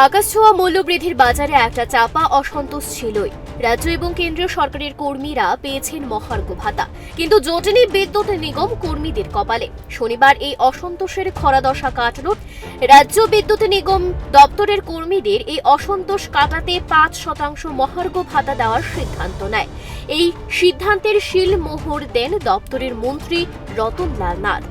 আকাশছোঁয়া মূল্যবৃদ্ধির বাজারে একটা চাপা অসন্তোষ ছিলই। রাজ্য এবং কেন্দ্রীয় সরকারের কর্মীরা পেয়েছেন মহার্ঘ ভাতা, কিন্তু জোটেনি বিদ্যুৎ নিগম কর্মীদের কপালে। শনিবার এই অসন্তোষের খরাদশা কাটানোর রাজ্য বিদ্যুৎ নিগম দপ্তরের কর্মীদের এই অসন্তোষ কাটাতে ৫% মহার্ঘ ভাতা দেওয়ার সিদ্ধান্ত নেয়। এই সিদ্ধান্তের শিলমোহর দেন দপ্তরের মন্ত্রী রতনলাল নাথ।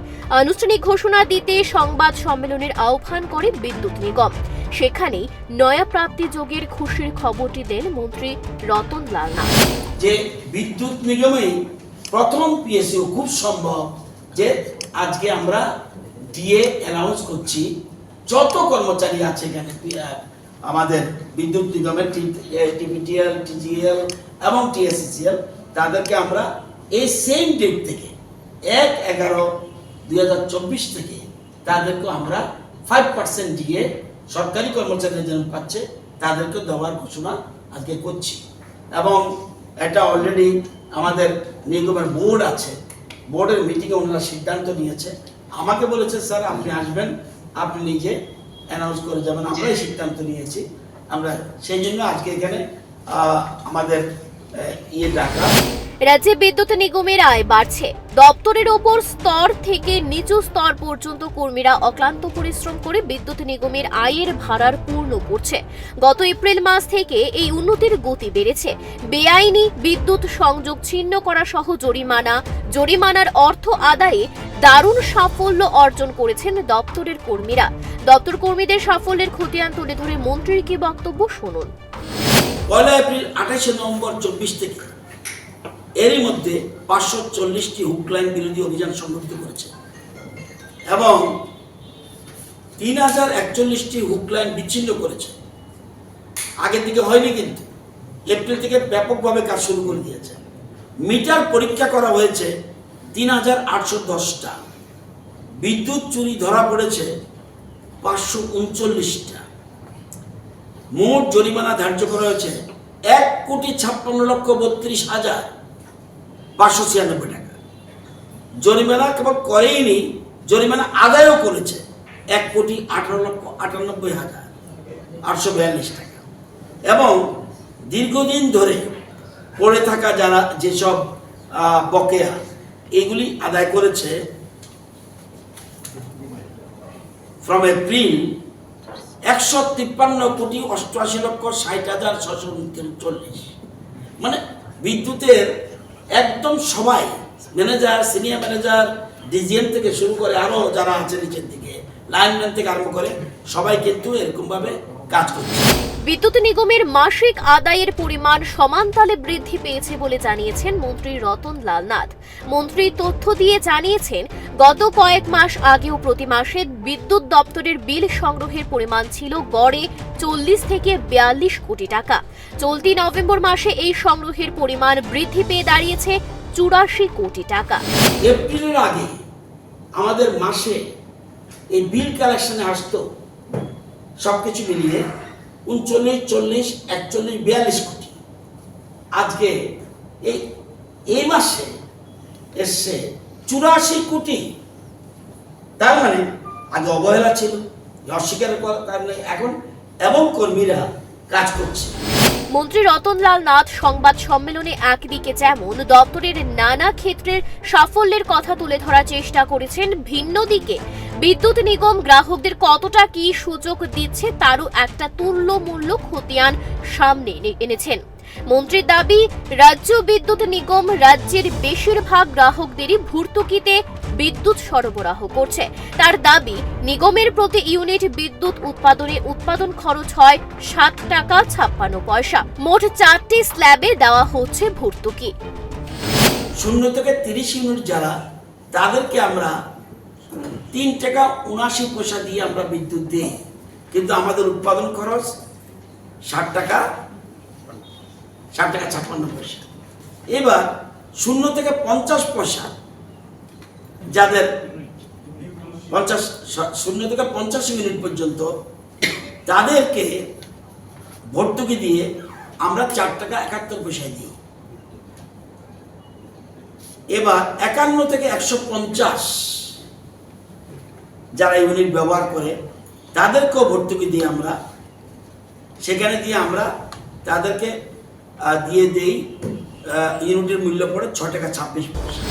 আনুষ্ঠানিক ঘোষণা দিতে সংবাদ সম্মেলনের আহ্বান করে বিদ্যুৎ নিগম। সেখানেই নয়া প্রাপ্তি যোগের খুশির খবরটি দেন মন্ত্রী রতনলাল নাথ। যে বিদ্যুৎ নিগমে প্রথম পিএসইউ খুব সম্ভব যে আজকে আমরা ডিএ অ্যানাউন্স করছি। যত কর্মচারী আছে এখানে আমাদের বিদ্যুৎ নিগমের টিপিটিএল, টিজিএল এবং টিএসসিসিএল, তাদেরকে আমরা এই সেম ডেট থেকে ১/১১/২০২৪ থেকে তাদেরকে আমরা 5% ডিএ সরকারি কর্মচারীরা যেন পাচ্ছে তাদেরকে দেওয়ার ঘোষণা আজকে করছি। এবং এটা অলরেডি আমাদের নিগমের বোর্ড আছে, বোর্ডের মিটিংয়ে ওনারা সিদ্ধান্ত নিয়েছে। আমাকে বলেছে স্যার আপনি আসবেন, আপনি নিজে অ্যানাউন্স করে যাবেন। আমরা এই সিদ্ধান্ত নিয়েছি, আমরা সেই জন্য আজকে এখানে আমাদের ডাকা। রাজ্যে বিদ্যুৎ নিগমের আয় বাড়ছে। দপ্তরের ওপর স্তর থেকে নিচু স্তর পর্যন্ত কর্মীরা অক্লান্ত পরিশ্রম করে বিদ্যুৎ নিগমের আয়ের ভাড়ার পূর্ণ করছে। গত এপ্রিল মাস থেকে এই উন্নতির গতি বেড়েছে। বেআইনি বিদ্যুৎ সংযোগ ছিন্ন করা সহ জরিমানার অর্থ আদায়ে দারুণ সাফল্য অর্জন করেছেন দপ্তরের কর্মীরা। দপ্তর কর্মীদের সাফল্যের খতিয়ান তুলে ধরে মন্ত্রীর কি বক্তব্য শুনুন। ১ এপ্রিল ২৮ নভেম্বর ২৪ থেকে এরই মধ্যে ৫৪০টি হুকলাইন বিরোধী অভিযান সংগঠিত করেছে এবং ৩০৪১টি হুকলাইন বিচ্ছিন্ন করেছে। আগের দিকে হয়নি, কিন্তু এপ্রিল থেকে ব্যাপকভাবে কাজ শুরু করে দিয়েছে। মিটার পরীক্ষা করা হয়েছে ৩৮১০টা। বিদ্যুৎ চুরি ধরা পড়েছে ৫৩৯টা। মোট জরিমানা ধার্য করা হয়েছে ১,৫৬,৩২,৫৯৬ টাকা। জরিমানা কেবল করেইনি, জরিমানা আদায়ও করেছে ১,৯৮,৮৮,৮৪২ টাকা। এবং দীর্ঘদিন ধরে পড়ে থাকা যারা যেসব বকেয়া এগুলি আদায় করেছে ফ্রম এপ্রিল ১৫৩,৮৮,৬০,৬০,৬৪। মানে বিদ্যুতের একদম সবাই, ম্যানেজার, সিনিয়র ম্যানেজার, ডিজিএম থেকে শুরু করে আরো যারা আছে নিচের দিকে, লাইনম্যান থেকে আরম্ভ করে সবাই কিন্তু এরকমভাবে কাজ করছে। বিদ্যুৎ নিগমের মাসিক আদায়ের পরিমাণ সমানতালে বৃদ্ধি পেয়েছে বলে জানিয়েছেন মন্ত্রী রতনলাল নাথ। মন্ত্রী তথ্য দিয়ে জানিয়েছেন, গত কয়েক মাস আগেও প্রতি মাসে বিদ্যুৎ দপ্তরের বিল সংগ্রহের পরিমাণ ছিল গড়ে ৪০ থেকে ৪২ কোটি টাকা। চলতি নভেম্বর মাসে এই সংগ্রহের পরিমাণ বৃদ্ধি পেয়ে দাঁড়িয়েছে ৮৪ কোটি টাকা। এপ্রিলের আগে আমাদের মাসে এই বিল কালেকশনে আসতো সবকিছু মিলিয়ে ৩৯, ৪০, ৪১, ৪২ কোটি। আজকে এই মাসে এসছে ৮৪ কোটি। তার মানে আগে অবহেলা ছিল, অস্বীকারের কারণে এখন এবং কর্মীরা কাজ করছে। মন্ত্রী রতনলাল নাথ সংবাদ সম্মেলনে একদিকে যেমন দপ্তরের নানা ক্ষেত্রের সাফল্যের কথা তুলে ধরার চেষ্টা করেছেন, ভিন্ন দিকে বিদ্যুৎ নিগম গ্রাহকদের কতটা কি সুযোগ দিচ্ছে তারও একটা তুল্যমূল্য খতিয়ান সামনে এনেছেন। মন্ত্রীর দাবি, রাজ্য বিদ্যুৎ নিগম রাজ্যের বেশিরভাগ গ্রাহকদেরই ভর্তুকিতে বিদ্যুৎ সরবরাহ করছে। তার দাবি, নিগমের প্রতি ইউনিট বিদ্যুৎ উৎপাদন খরচ হয় ৭ টাকা ৫৬ পয়সা। মোট ৪টি স্ল্যাবে দেওয়া হচ্ছে ভর্তুকি। 0 থেকে ৩০ ইউনিট যারা, তাদেরকে আমরা ৩ টাকা ৭৯ পয়সা দিয়ে আমরা বিদ্যুৎ দিই, কিন্তু আমাদের উৎপাদন খরচ ৬০ টাকা ৫৬ পয়সা। এবার 0 থেকে ৫০ পয়সা যাদের 0 থেকে ৫০ ইউনিট পর্যন্ত, তাদেরকে ভর্তুকি দিয়ে আমরা ৪ টাকা ৭১ পয়সায় দিই। এবার ৫১ থেকে ১৫০ যারা ইউনিট ব্যবহার করে তাদেরকেও ভর্তুকি দিয়ে আমরা সেখানে দিয়ে আমরা তাদেরকে দিয়ে দেই ইউনিটের মূল্য পড়ে 6 টাকা 26 পয়সা।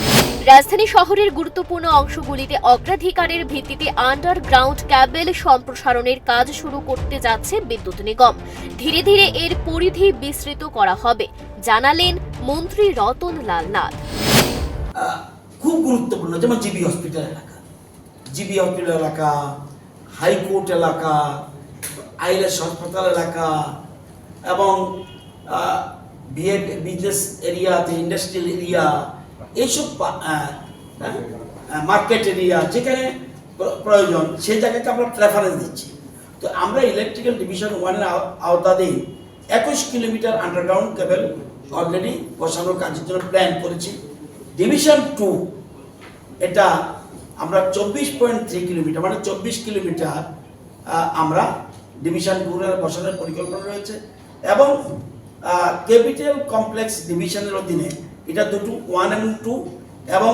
রাজধানী শহরের গুরুত্বপূর্ণ অংশগুলিতে অগ্রাধিকারের ভিত্তিতে আন্ডারগ্রাউন্ড ক্যাবেল সম্প্রসারণের কাজ শুরু করতে যাচ্ছে বিদ্যুৎ নিগম। ধীরে ধীরে এর পরিধি বিস্তৃত করা হবে, জানালেন মন্ত্রী রতন লাল নাথ। খুব গুরুত্বপূর্ণ, যেমন জিবি হসপিটাল এলাকা, হাইকোর্ট এলাকা, আইলেস হাসপাতাল এলাকা এবং বিজনেস এরিয়াতে, ইন্ডাস্ট্রিয়াল এরিয়া, এইসব মার্কেট এরিয়া যেখানে প্রয়োজন সেই জায়গাকে আমরা প্রেফারেন্স দিচ্ছি। তো আমরা ইলেকট্রিক্যাল ডিভিশন 1-এর আওতাধীন 21 কিলোমিটার আন্ডারগ্রাউন্ড কেবল অলরেডি বসানোর কাজের জন্য প্ল্যান করেছি। ডিভিশন 2 এটা আমরা 24.3 কিলোমিটার মানে 24 কিলোমিটার আমরা ডিভিশন 2 বসানোর পরিকল্পনা রয়েছে এবং ক্যাপিটাল কমপ্লেক্স ডিভিশনের অধীনে এটা দুটো 1 এবং 2 এবং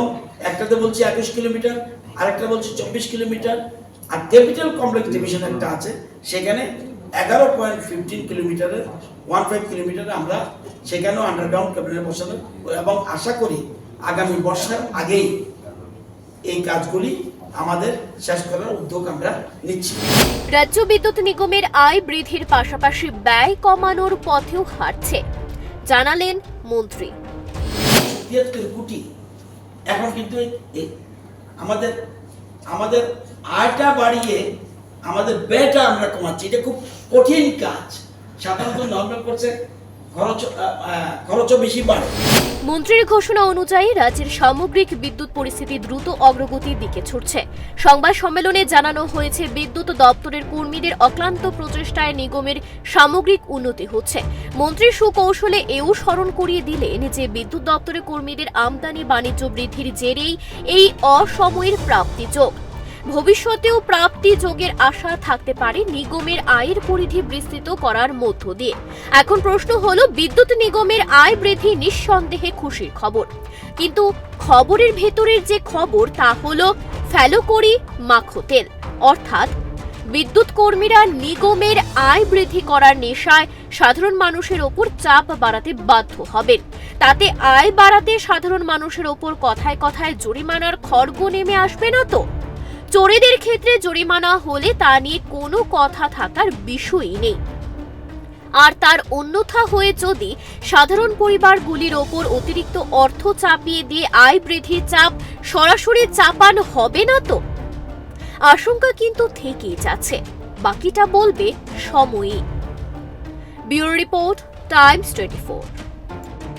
একটাতে বলছি 21 কিলোমিটার, আরেকটা বলছি 24 কিলোমিটার। আর ক্যাপিটাল কমপ্লেক্স ডিভিশন একটা আছে, সেখানে 11.15 কিলোমিটারের 15 কিলোমিটারে আমরা সেখানেও আন্ডারগ্রাউন্ড কেবল বসানো এবং আশা করি আগামী বর্ষার আগেই এই কাজগুলি আমাদের শেষ করার উদ্যোগ আমরা নিচ্ছি। রাজ্য বিদ্যুৎ নিগমের আয় বৃদ্ধির পাশাপাশি ব্যয় কমানোর পথেও হাঁটছে, জানালেন মন্ত্রী। 73 কোটি এখন কিন্তু আমাদের আয়টা বাড়িয়ে আমাদের ব্যয়টা আমরা কমাচ্ছি। এটা খুব কঠিন কাজ, সাধারণত নর্মাল করছে খরচও বেশি বাড়ে। মন্ত্রীর ঘোষণা অনুযায়ী রাজ্যের সামগ্রিক বিদ্যুৎ পরিস্থিতি দ্রুত অগ্রগতির দিকে ছুটছে। সংবাদ সম্মেলনে জানানো হয়েছে, বিদ্যুৎ দপ্তরের কর্মীদের অক্লান্ত প্রচেষ্টায় নিগমের সামগ্রিক উন্নতি হচ্ছে। মন্ত্রী সুকৌশলে এও স্মরণ করিয়ে দিলেন যে বিদ্যুৎ দপ্তরের কর্মীদের আমদানি বাণিজ্য বৃদ্ধির জেরেই এই অসময়ের প্রাপ্তিযোগ। ভবিষ্যতেও প্রাপ্তি যোগের আশা থাকতে পারে নিগমের আয়ের পরিধি বিস্তৃত করার মধ্য দিয়ে। এখন প্রশ্ন হলো, বিদ্যুৎ নিগমের আয় বৃদ্ধি নিঃসন্দেহে খুশির খবর, কিন্তু খবরের ভেতরের যে খবর তা হলো ফেলো করি মাখো তেল, অর্থাৎ বিদ্যুৎ কর্মীরা নিগমের আয় বৃদ্ধি করার নেশায় সাধারণ মানুষের ওপর চাপ বাড়াতে বাধ্য হবেন। তাতে আয় বাড়াতে সাধারণ মানুষের ওপর কথায় কথায় জরিমানার খড়গ নেমে আসবে না তো? চোরেদের ক্ষেত্রে জরিমানা হলে তা নিয়ে কোনো কথা থাকার বিষয়ই নেই। আর তার অন্যথা হয়ে যদি সাধারণ পরিবারগুলির ওপর অতিরিক্ত অর্থ চাপিয়ে দিয়ে আয় বৃদ্ধির চাপ সরাসরি চাপানো হবে না তো? আশঙ্কা কিন্তু থেকেই যাচ্ছে, বাকিটা বলবে সময়ই। Bureau report, Times 24।